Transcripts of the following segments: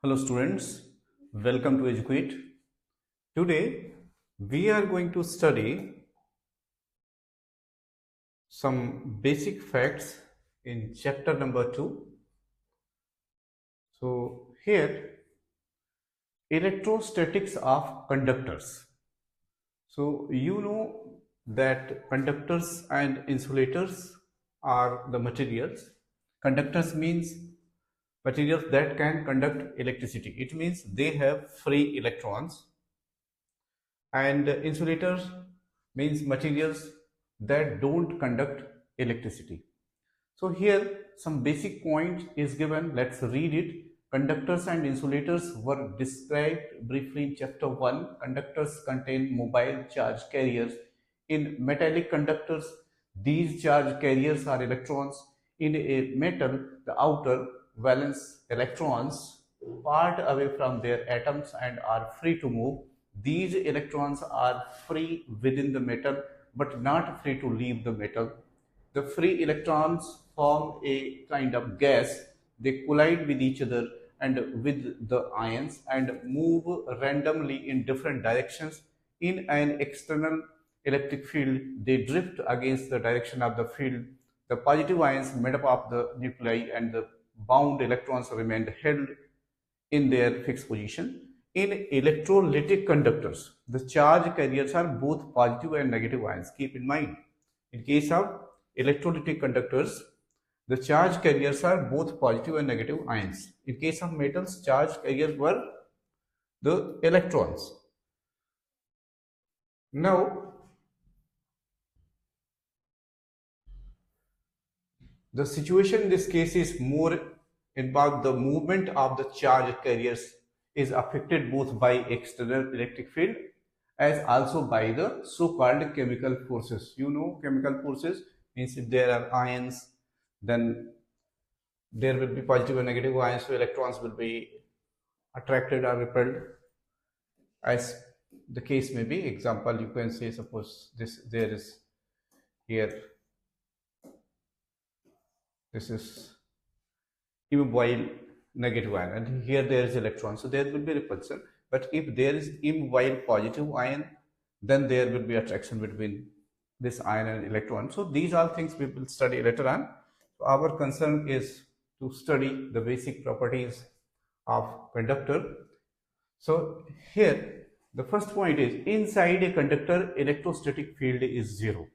Hello students, welcome to Educate. Today we are going to study some basic facts in chapter number 2. So here, electrostatics of conductors. So you know that conductors and insulators are the materials. Conductors means materials that can conduct electricity. It means they have free electrons. And insulators means materials that don't conduct electricity. So here some basic point is given. Let's read it. Conductors and insulators were described briefly in chapter 1. Conductors contain mobile charge carriers. In metallic conductors, these charge carriers are electrons. In a metal, the outer valence electrons part away from their atoms and are free to move. These electrons are free within the metal but not free to leave the metal. The free electrons form a kind of gas. They collide with each other and with the ions and move randomly in different directions. In an external electric field, they drift against the direction of the field. The positive ions made up of the nuclei and the bound electrons remained held in their fixed position. In electrolytic conductors, the charge carriers are both positive and negative ions. Keep in mind, in case of electrolytic conductors, the charge carriers are both positive and negative ions. In case of metals, charge carriers were the electrons. Now, the situation in this case is more about the movement of the charge carriers is affected both by external electric field as also by the so-called chemical forces. You know, chemical forces means if there are ions, then there will be positive and negative ions, so electrons will be attracted or repelled as the case may be. Example, you can say suppose there is here, this is immobile negative ion and here there is electron, so there will be repulsion. But if there is immobile positive ion, then there will be attraction between this ion and electron. So these are things we will study later on. So our concern is to study the basic properties of conductor. So here the first point is, inside a conductor electrostatic field is zero.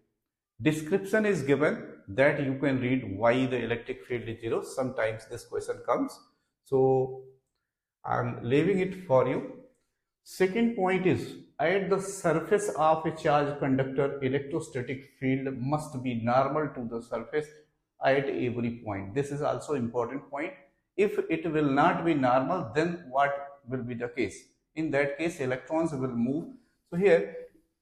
Description is given that you can read why the electric field is zero. Sometimes this question comes, so I am leaving it for you. Second point is, at the surface of a charged conductor, electrostatic field must be normal to the surface at every point. This is also important point. If it will not be normal, then what will be the case? In that case, electrons will move. So here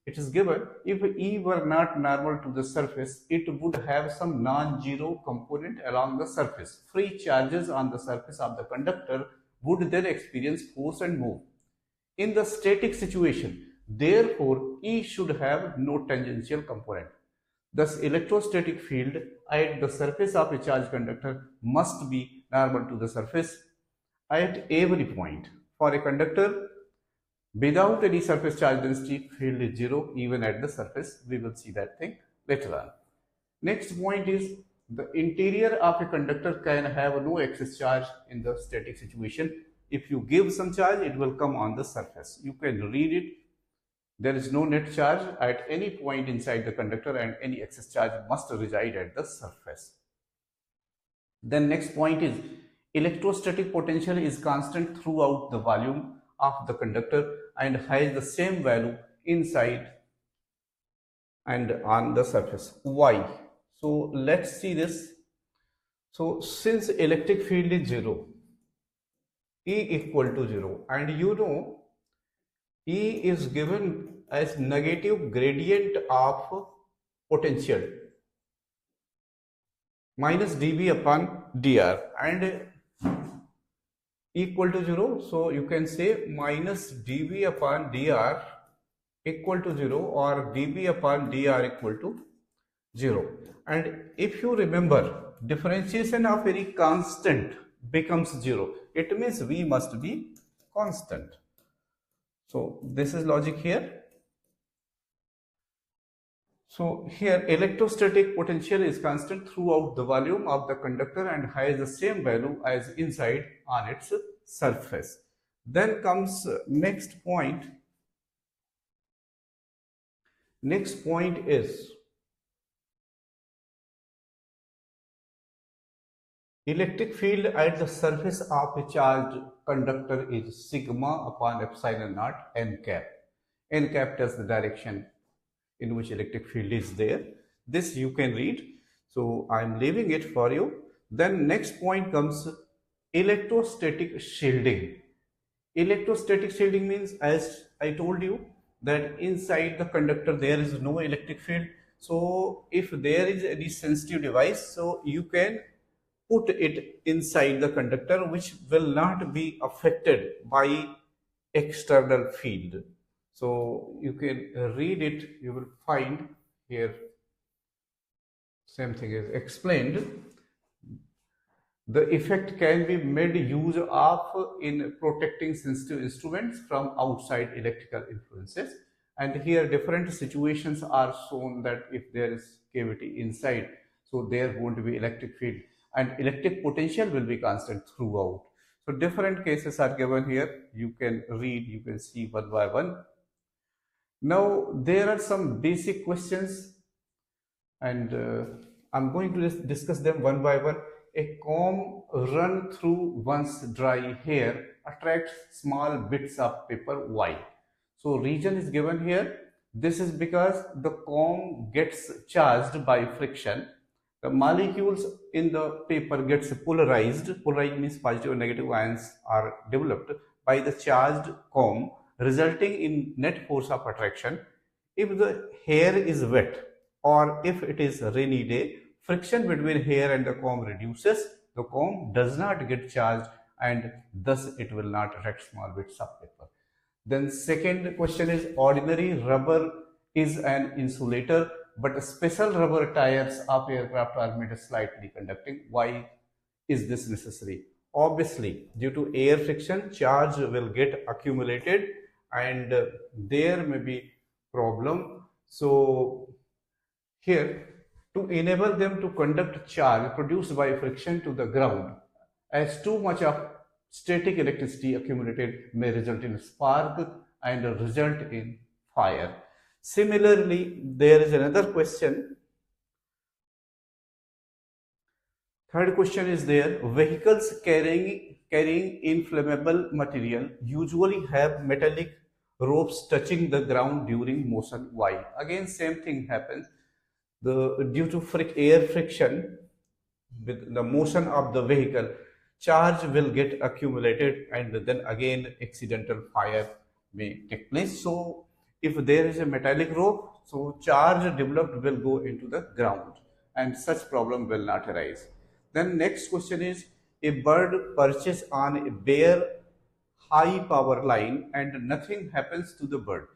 it is given, if E were not normal to the surface, it would have some non-zero component along the surface. Free charges on the surface of the conductor would then experience force and move. In the static situation, therefore, E should have no tangential component. Thus, electrostatic field at the surface of a charged conductor must be normal to the surface at every point. For a conductor without any surface charge density, field is zero even at the surface. We will see that thing later on. Next point is, the interior of a conductor can have no excess charge in the static situation. If you give some charge, it will come on the surface. You can read it. There is no net charge at any point inside the conductor and any excess charge must reside at the surface. Then next point is, electrostatic potential is constant throughout the volume of the conductor and has the same value inside and on the surface. Why? So let's see this. So since electric field is zero, E equal to 0, and you know E is given as negative gradient of potential minus dV upon dr and equal to 0. So you can say minus dV upon dr equal to 0 or dV upon dr equal to 0. And if you remember, differentiation of any constant becomes 0. It means V must be constant. So this is logic here. So here electrostatic potential is constant throughout the volume of the conductor and has the same value as inside on its surface. Then comes next point. Next point is electric field at the surface of a charged conductor is sigma upon epsilon naught n cap. N cap tells the direction in which electric field is there. This you can read. So I am leaving it for you. Then next point comes electrostatic shielding. Electrostatic shielding means, as I told you, that inside the conductor there is no electric field. So if there is any sensitive device, so you can put it inside the conductor which will not be affected by external field. So you can read it, you will find here same thing is explained. The effect can be made use of in protecting sensitive instruments from outside electrical influences. And here different situations are shown that if there is cavity inside, so there won't be electric field and electric potential will be constant throughout. So different cases are given here. You can read, you can see one by one. Now there are some basic questions and I'm going to discuss them one by one. A comb run through one's dry hair attracts small bits of paper. Why? So reason is given here. This is because the comb gets charged by friction. The molecules in the paper gets polarized. Polarized means positive and negative ions are developed by the charged comb, resulting in net force of attraction. If the hair is wet or if it is a rainy day, friction between hair and the comb reduces. The comb does not get charged and thus it will not attract small bits of paper. Then second question is, ordinary rubber is an insulator, but special rubber tires of aircraft are made slightly conducting. Why is this necessary? Obviously, due to air friction, charge will get accumulated and there may be problem. So here, to enable them to conduct charge produced by friction to the ground, as too much of static electricity accumulated may result in spark and result in fire. Similarly, there is another question. Third question is there. Vehicles carrying inflammable material usually have metallic ropes touching the ground during motion. Why? Again, same thing happens. Due to air friction with the motion of the vehicle, charge will get accumulated and then again accidental fire may take place. So if there is a metallic rope, so charge developed will go into the ground and such problem will not arise. Then next question is, a bird perches on a bare high power line and nothing happens to the bird.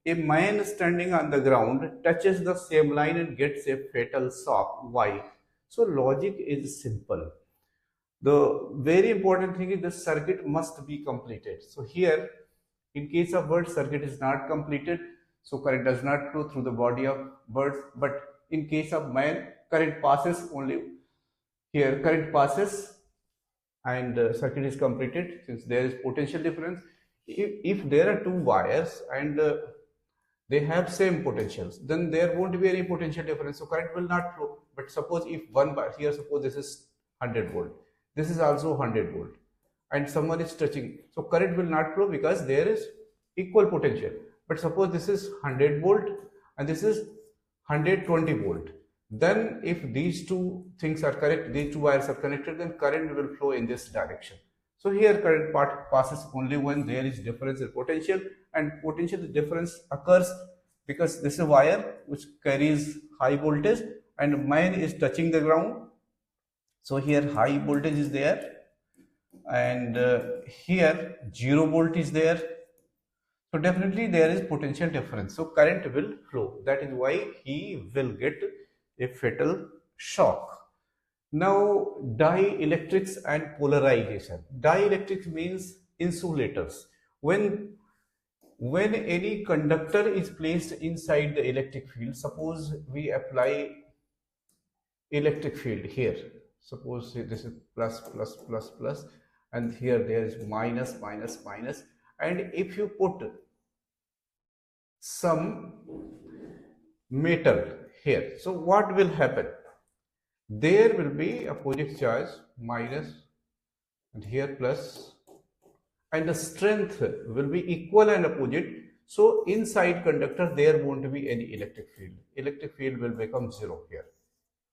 A man standing on the ground touches the same line and gets a fatal shock. Why? So logic is simple. The very important thing is the circuit must be completed. So here, in case of bird, circuit is not completed, so current does not flow through the body of bird. But in case of man, current passes only. Here, current passes and circuit is completed since there is potential difference. If there are two wires and they have same potentials, then there won't be any potential difference, so current will not flow. But suppose if one wire, here suppose this is 100 volt, this is also 100 volt and someone is touching, so current will not flow because there is equal potential. But suppose this is 100 volt and this is 120 volt, then if these two things are correct, these two wires are connected, then current will flow in this direction. So here current part passes only when there is difference in potential, and potential difference occurs because this is a wire which carries high voltage and mine is touching the ground. So here high voltage is there and here 0 volt is there. So definitely there is potential difference. So current will flow. That is why he will get a fatal shock. Now, dielectrics and polarization. Dielectrics means insulators. When any conductor is placed inside the electric field, suppose we apply electric field here. Suppose this is plus, plus, plus, plus, and here there is minus, minus, minus. And if you put some metal here, so what will happen? There will be opposite charge minus and here plus, and the strength will be equal and opposite. So inside conductor there won't be any electric field. Electric field will become zero here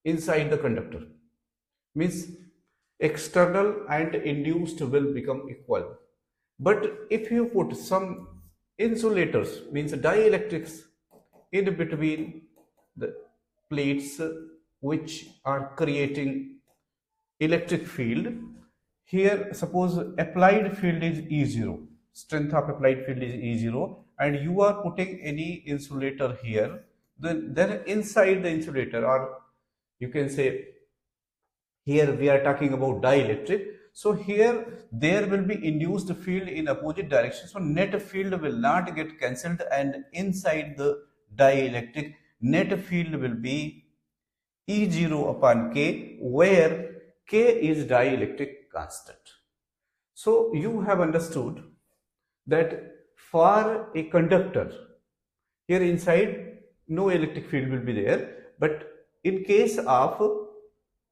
inside the conductor. Means external and induced will become equal. But if you put some insulators, means dielectrics, in between the plates which are creating electric field, here suppose applied field is E0, strength of applied field is E0, and you are putting any insulator here, then inside the insulator, or you can say here we are talking about dielectric, so here there will be induced field in opposite direction, so net field will not get cancelled, and inside the dielectric net field will be E0 upon K, where K is dielectric constant. So you have understood that for a conductor, here inside no electric field will be there, but in case of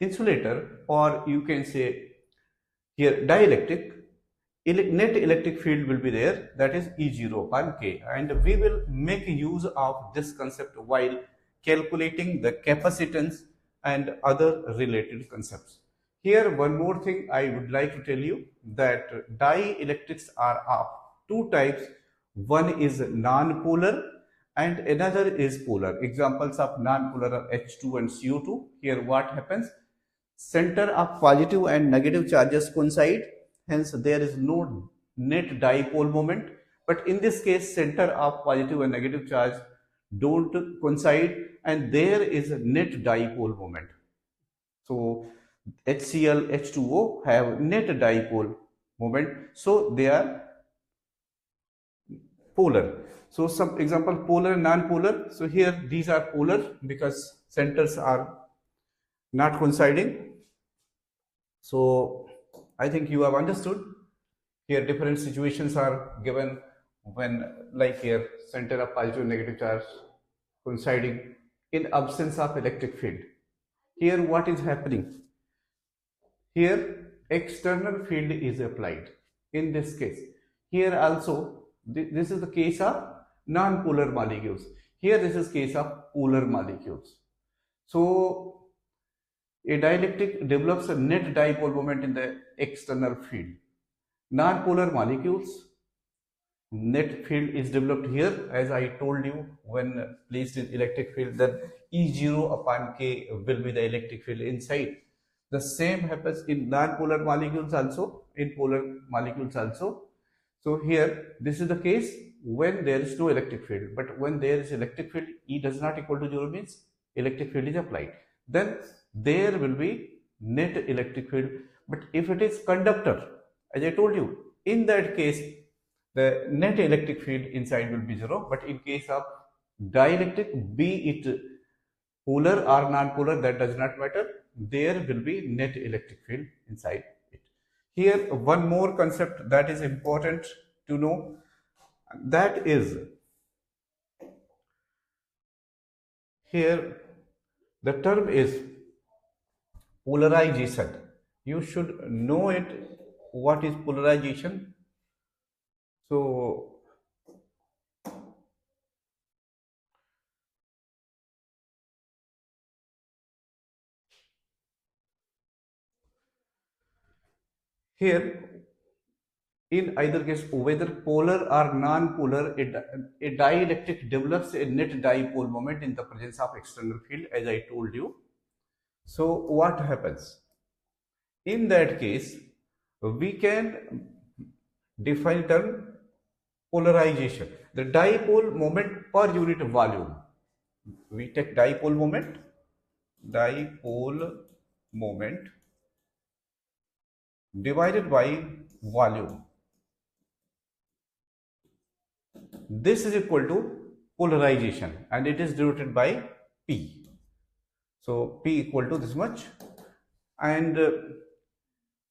insulator, or you can say here dielectric, net electric field will be there, that is E0 upon K, and we will make use of this concept while calculating the capacitance and other related concepts. Here one more thing I would like to tell you, that dielectrics are of two types. One is non-polar and another is polar. Examples of non-polar are H2 and CO2. Here what happens? Center of positive and negative charges coincide, hence there is no net dipole moment. But in this case, center of positive and negative charge don't coincide, and there is a net dipole moment. So HCl, H2O have net dipole moment, so they are polar. So some example, polar and non-polar. So here these are polar because centers are not coinciding. So I think you have understood. Here different situations are given when, like here, center of positive and negative charge coinciding in absence of electric field. Here what is happening? Here external field is applied in this case. Here also this is the case of non-polar molecules. Here this is case of polar molecules. So a dielectric develops a net dipole moment in the external field. Non-polar molecules, net field is developed here, as I told you, when placed in electric field, then E0 upon K will be the electric field inside. The same happens in non-polar molecules also, in polar molecules also. So here this is the case when there is no electric field, but when there is electric field, E does not equal to 0 means electric field is applied. Then there will be net electric field. But if it is conductor, as I told you, in that case the net electric field inside will be 0. But in case of dielectric, be it polar or non-polar, that does not matter, there will be net electric field inside it. Here one more concept that is important to know, that is here the term is polarization. You should know it, what is polarization. So here in either case, whether polar or non-polar, a dielectric develops a net dipole moment in the presence of external field, as I told you. So what happens? In that case, we can define term polarization. The dipole moment per unit volume. We take dipole moment moment divided by volume. This is equal to polarization and it is denoted by P. So P equal to this much, and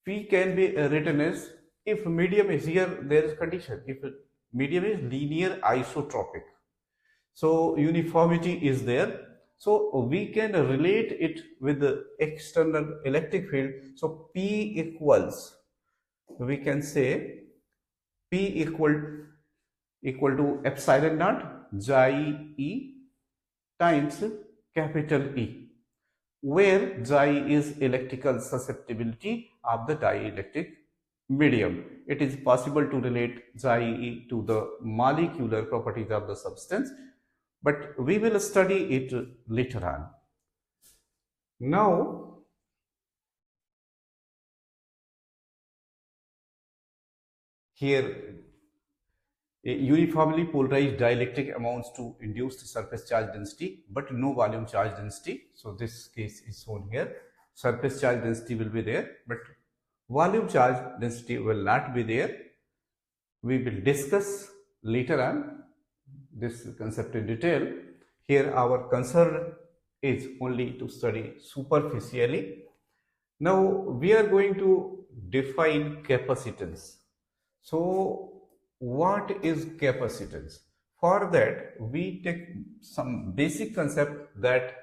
P can be written as, if medium is here, there is condition. If medium is linear isotropic, so uniformity is there. So we can relate it with the external electric field. So P equals, we can say P equal to epsilon naught xi E times capital E, where xi is electrical susceptibility of the dielectric medium. It is possible to relate xi to the molecular properties of the substance, but we will study it later on. Now, here a uniformly polarized dielectric amounts to induced surface charge density but no volume charge density. So this case is shown here. Surface charge density will be there, but volume charge density will not be there. We will discuss later on this concept in detail. Here our concern is only to study superficially. Now we are going to define capacitance. So what is capacitance? For that, we take some basic concept that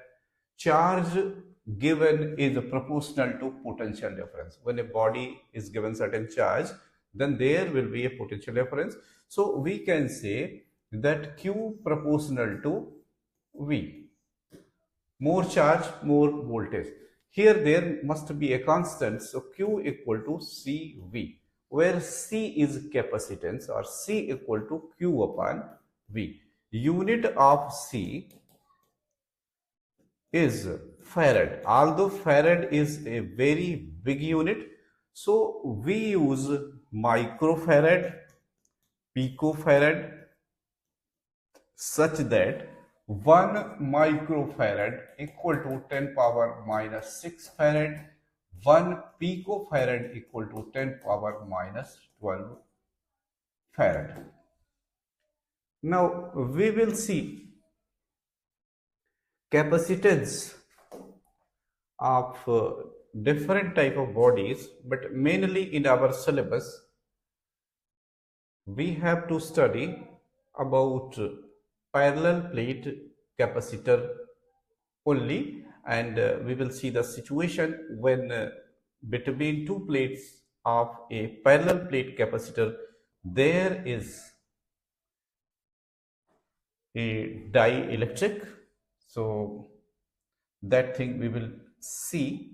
charge given is proportional to potential difference. When a body is given certain charge, then there will be a potential difference. So we can say that Q proportional to V. More charge, more voltage. Here there must be a constant, so Q equal to CV, where C is capacitance, or C equal to Q upon V. Unit of C is farad. Although farad is a very big unit, so we use microfarad, picofarad, such that 1 microfarad equal to 10 power minus 6 farad, 1 picofarad equal to 10 power minus 12 farad. Now we will see capacitance of different type of bodies, but mainly in our syllabus we have to study about parallel plate capacitor only, and we will see the situation when between two plates of a parallel plate capacitor there is a dielectric. So that thing we will see.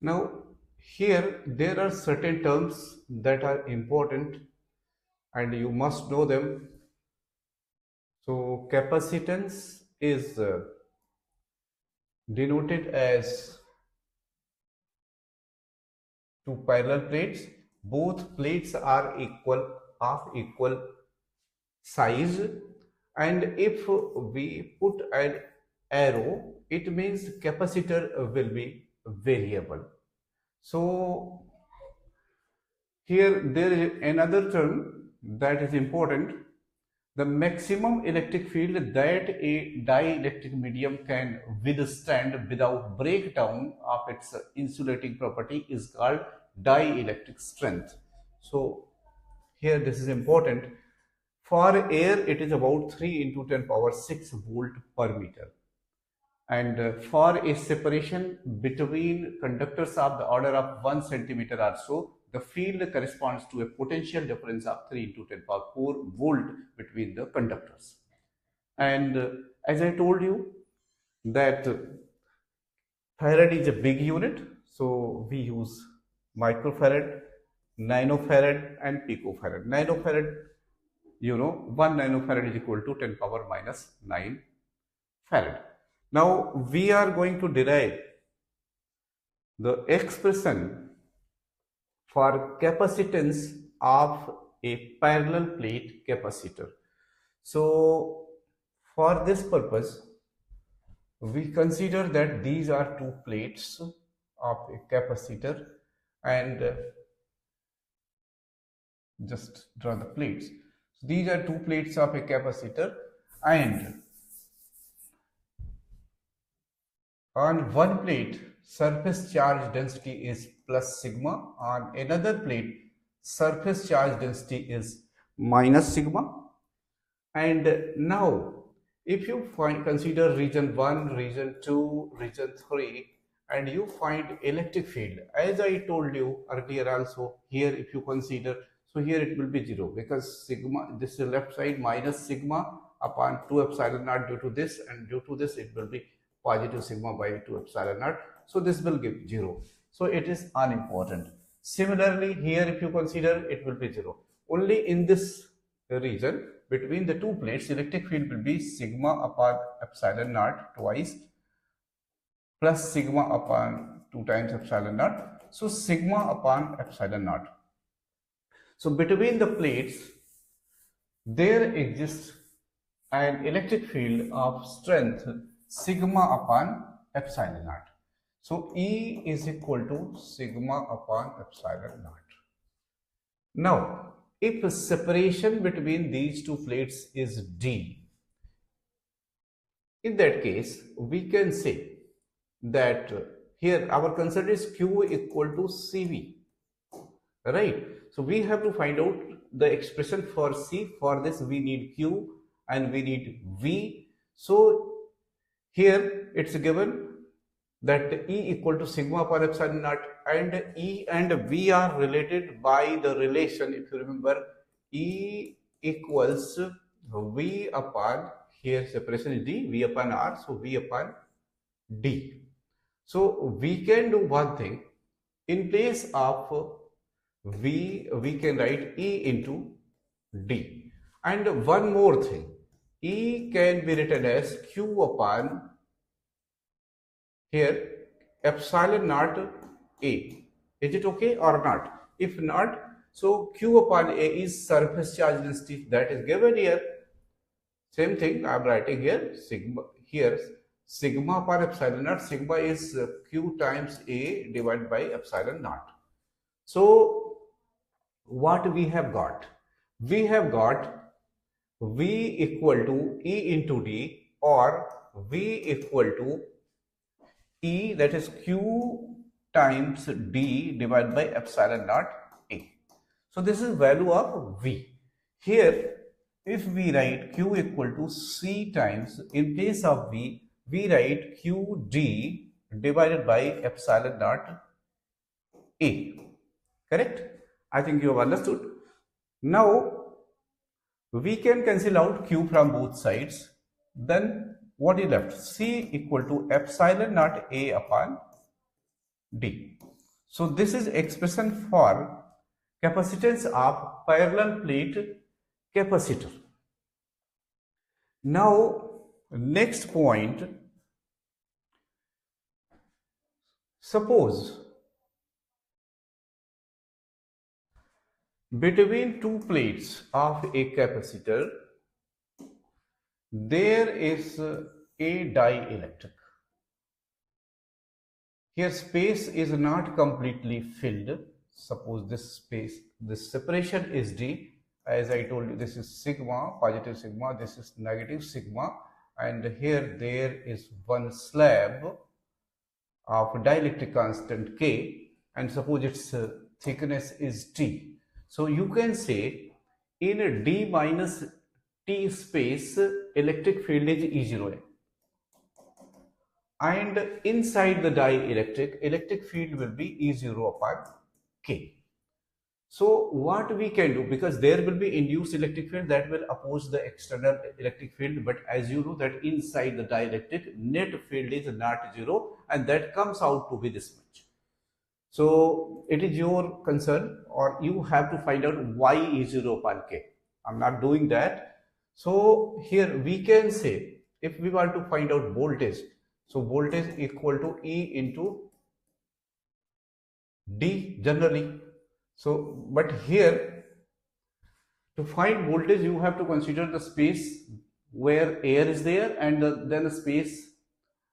Now here there are certain terms that are important and you must know them. So capacitance is denoted as two parallel plates. Both plates are of equal size, and if we put an arrow, it means capacitor will be variable. So here there is another term that is important. The maximum electric field that a dielectric medium can withstand without breakdown of its insulating property is called dielectric strength. So here this is important. For air it is about 3 into 10 power 6 volt per meter. And for a separation between conductors of the order of 1 centimeter or so, the field corresponds to a potential difference of 3 into 10 power 4 volt between the conductors. And as I told you that farad is a big unit, so we use microfarad, nanofarad and picofarad. Nanofarad 1 nanofarad is equal to 10 power minus 9 farad. Now we are going to derive the expression for capacitance of a parallel plate capacitor. So for this purpose, we consider that these are two plates of a capacitor, and just draw the plates. So these are two plates of a capacitor, and on one plate surface charge density is plus sigma, on another plate surface charge density is minus sigma. And now if you consider region 1, region 2, region 3, and you find electric field, as I told you earlier also, here if you consider, so here it will be 0 because sigma, this is left side, minus sigma upon 2 epsilon naught due to this, and due to this it will be positive sigma by 2 epsilon naught, so this will give 0, so it is unimportant. Similarly here if you consider, it will be 0. Only in this region between the two plates, electric field will be sigma upon epsilon naught twice plus sigma upon 2 times epsilon naught, so sigma upon epsilon naught. So between the plates there exists an electric field of strength sigma upon epsilon naught. So E is equal to sigma upon epsilon naught. Now if separation between these two plates is D, in that case we can say that here our concern is Q equal to CV, right? So we have to find out the expression for C. For this we need Q and we need V. So here it's given that E equal to sigma upon epsilon naught, and E and V are related by the relation, if you remember, E equals V upon, here separation is D, V upon R, so V upon D. So we can do one thing, in place of V, we can write E into D. And one more thing, E can be written as Q upon, here, epsilon naught A. Is it okay or not? If not, so Q upon A is surface charge density, that is given here. Same thing I am writing here, sigma, here sigma upon epsilon naught, sigma is Q times A divided by epsilon naught. So what we have got? We have got V equal to E into D, or V equal to E, that is Q times D divided by epsilon naught A. So this is value of V. Here if we write Q equal to C times, in place of V, we write QD divided by epsilon naught A. Correct? I think you have understood. Now we can cancel out Q from both sides. Then what is left? C equal to epsilon naught A upon D. So this is expression for capacitance of parallel plate capacitor. Now next point, suppose between two plates of a capacitor there is a dielectric. Here space is not completely filled. Suppose this space, this separation is D. As I told you, this is sigma, positive sigma, this is negative sigma, and here there is one slab of dielectric constant K, and suppose its thickness is T. So you can say in a D minus T space, electric field is E0, and inside the dielectric, electric field will be E0 upon K. So what we can do, because there will be induced electric field that will oppose the external electric field, but as you know that inside the dielectric net field is not 0, and that comes out to be this much. So it is your concern, or you have to find out why E0 upon K. I'm not doing that. So here we can say, if we want to find out voltage, so voltage equal to E into D generally. So, but here to find voltage, you have to consider the space where air is there and then the space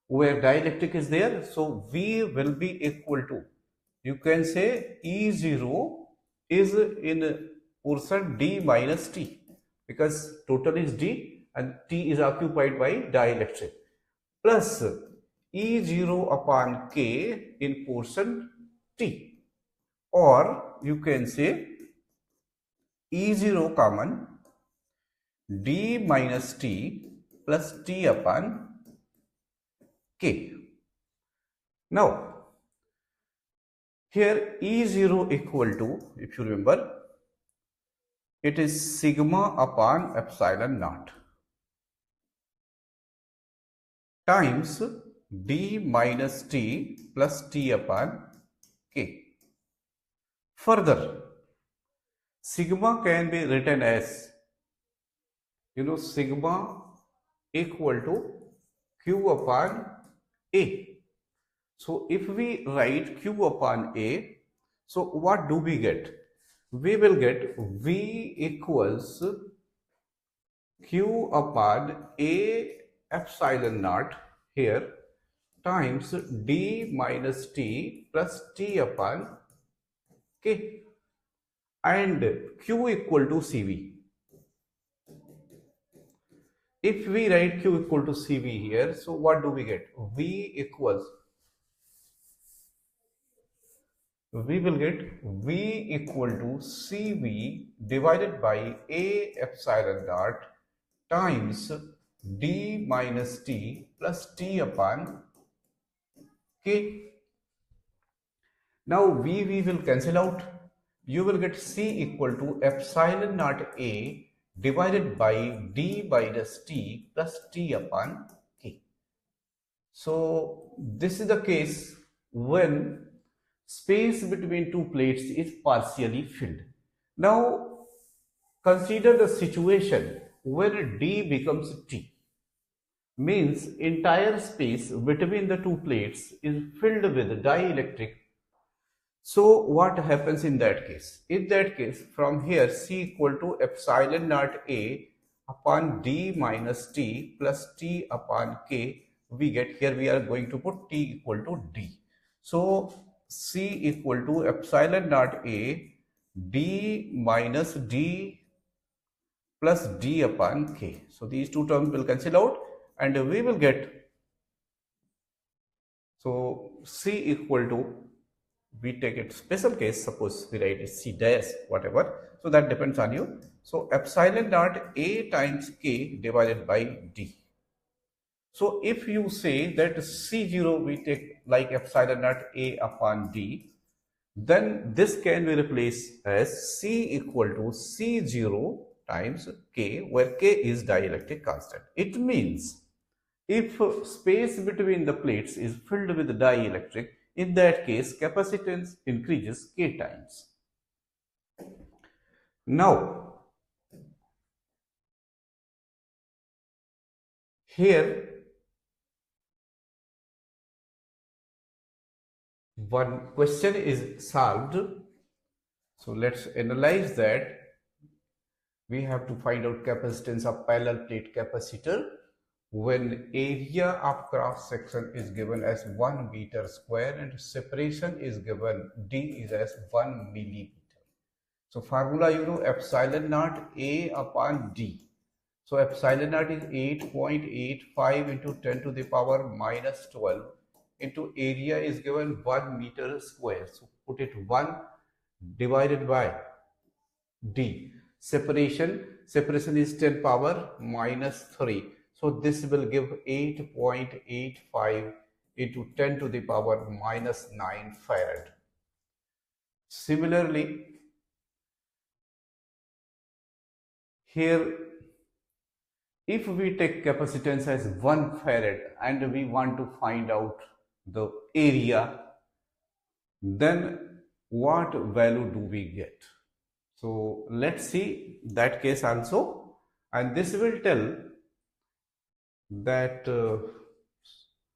where dielectric is there. So V will be equal to, you can say E0 is in portion D minus T, because total is D and T is occupied by dielectric, plus E0 upon K in portion T, or you can say E0 common D minus T plus T upon K. Now, here E0 equal to, if you remember, it is sigma upon epsilon naught times D minus T plus T upon K. Further, sigma can be written as, sigma equal to Q upon A. So if we write Q upon A, so what do we get? We will get V equals Q upon A epsilon naught here times D minus T plus T upon K, and Q equal to CV. If we write Q equal to CV here, so what do we get? We will get V equal to CV divided by A epsilon naught times D minus T plus T upon K. Now V will cancel out. You will get C equal to epsilon naught A divided by D minus T plus T upon K. So this is the case when space between two plates is partially filled. Now consider the situation when D becomes T. Means entire space between the two plates is filled with dielectric. So what happens in that case? In that case, from here C equal to epsilon naught A upon D minus T plus T upon K, we get, here we are going to put T equal to D. So C equal to epsilon naught A D minus D plus D upon K. So these two terms will cancel out and we will get, so C equal to, we take it special case, suppose we write it C dash whatever, so that depends on you. So epsilon naught A times K divided by D. So if you say that C0 we take like epsilon naught A upon D, then this can be replaced as C equal to C0 times K, where K is dielectric constant. It means if space between the plates is filled with dielectric, in that case capacitance increases K times. Now here one question is solved. So let's analyze that. We have to find out capacitance of parallel plate capacitor when area of cross section is given as 1 meter square and separation is given D is as 1 millimeter. So formula, epsilon naught A upon D. So epsilon naught is 8.85 into 10 to the power minus 12 into area is given 1 meter square. So put it 1 divided by D. Separation is 10 power minus 3. So this will give 8.85 into 10 to the power minus 9 farad. Similarly, here if we take capacitance as 1 farad and we want to find out the area, then what value do we get? So let's see that case also, and this will tell that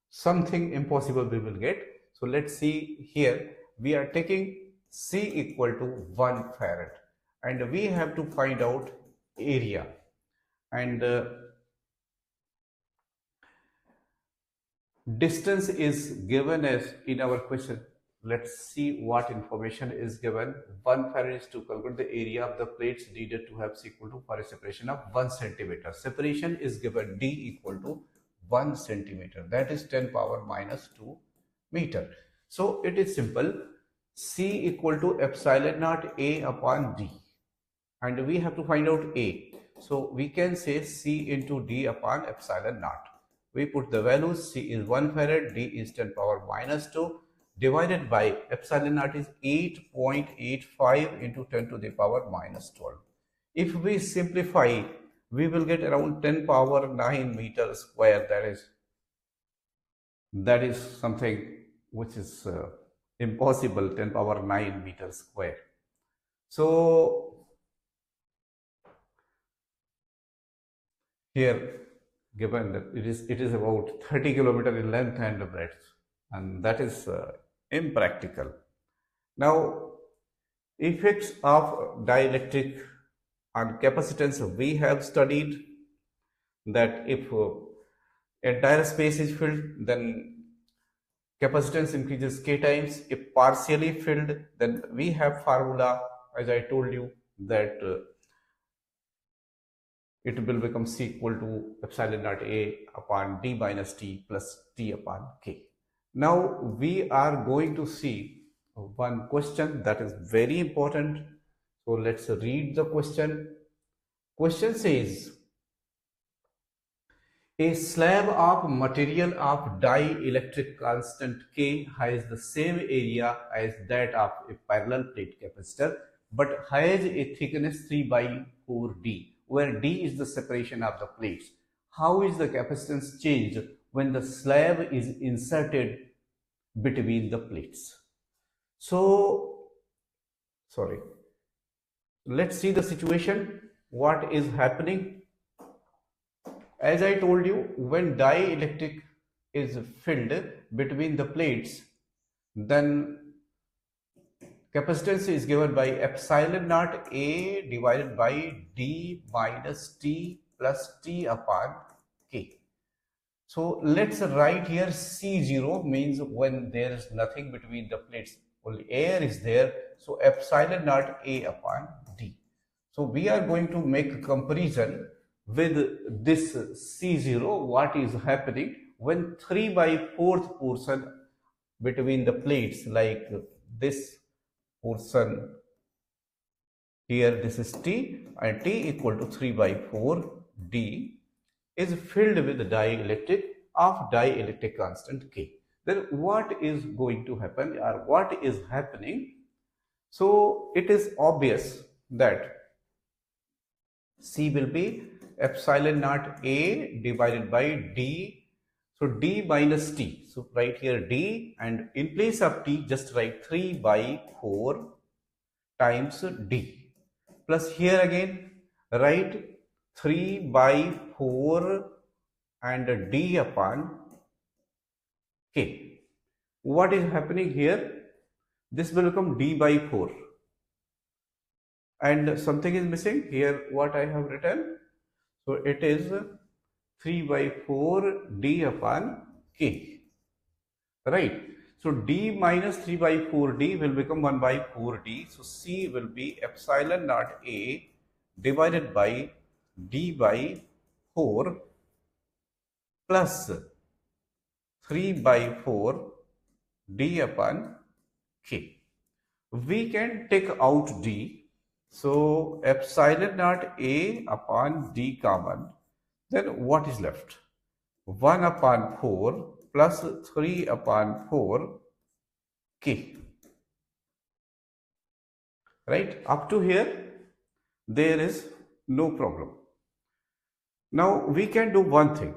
something impossible we will get. So let's see here, we are taking C equal to 1 farad and we have to find out area, and distance is given as in our question. Let's see what information is given. 1 farad is to calculate the area of the plates needed to have C equal to for a separation of 1 centimeter. Separation is given D equal to 1 centimeter, that is 10 power minus 2 meter. So it is simple, C equal to epsilon naught A upon D, and we have to find out A. So we can say C into D upon epsilon naught. We put the values, C is 1 farad, D is 10 power minus 2, divided by epsilon naught is 8.85 into 10 to the power minus 12. If we simplify, we will get around 10 power 9 meter square. That is something which is impossible, 10 power 9 meter square. So here given that it is about 30 kilometer in length and breadth, and that is impractical. Now, effects of dielectric on capacitance, we have studied that if entire space is filled, then capacitance increases k times. If partially filled, then we have formula, as I told you, that it will become C equal to epsilon naught A upon D minus T plus T upon K. Now we are going to see one question that is very important. So let's read the question. Question says, a slab of material of dielectric constant K has the same area as that of a parallel plate capacitor, but has a thickness 3 by 4 D, where D is the separation of the plates. How is the capacitance changed when the slab is inserted between the plates? So, let's see the situation. What is happening? As I told you, when dielectric is filled between the plates, then capacitance is given by epsilon naught A divided by D minus T plus T upon K. So let's write here C0 means when there is nothing between the plates, only air is there. So epsilon naught A upon D. So we are going to make a comparison with this C0, what is happening when 3 by 4th portion between the plates, like this portion here, this is T, and T equal to 3 by 4 D is filled with dielectric of dielectric constant K. Then what is going to happen, or what is happening? So it is obvious that C will be epsilon naught A divided by D. So D minus T. So write here D, and in place of T just write 3 by 4 times D. Plus here again write 3 by 4 and D upon K. What is happening here? This will become D by 4. And something is missing here, what I have written. So it is 3 by 4 D upon K, right? So D minus 3 by 4 D will become 1 by 4 D. So C will be epsilon naught A divided by D by 4 plus 3 by 4 D upon K. We can take out D. So epsilon naught A upon D common, then what is left? 1 upon 4 plus 3 upon 4 K. Right? Up to here, there is no problem. Now we can do one thing.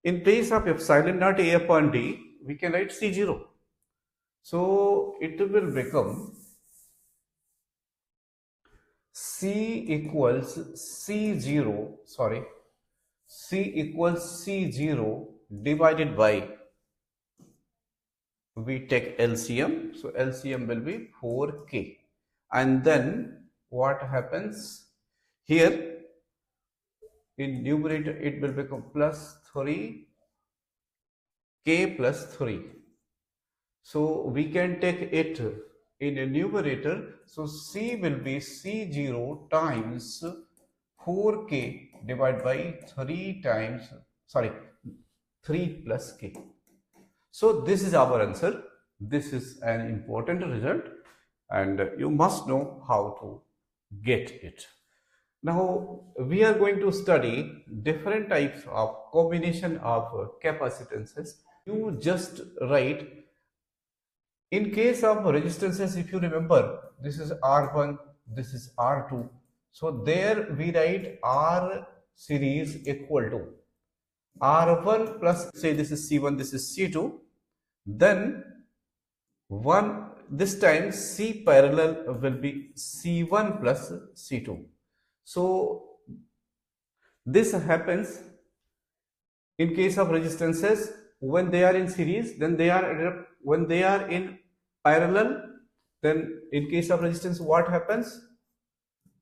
In place of epsilon naught A upon D, we can write C0. So it will become C equals C0, sorry, C equals C0 divided by, we take LCM, so LCM will be 4K, and then what happens here, in numerator it will become plus 3K plus 3. So we can take it in a numerator, so C will be C0 times 4K divided by 3 times, sorry, 3 plus K. So this is our answer. This is an important result and you must know how to get it. Now we are going to study different types of combination of capacitances. You just write, in case of resistances, if you remember, this is R1, this is R2. So there we write R series equal to R1 plus, say this is C1, this is C2. Then one, this time C parallel will be C1 plus C2. So this happens in case of resistances when they are in series, then they are, when they are in parallel, then in case of resistance what happens,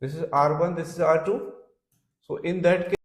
this is R1, this is R2. So in that case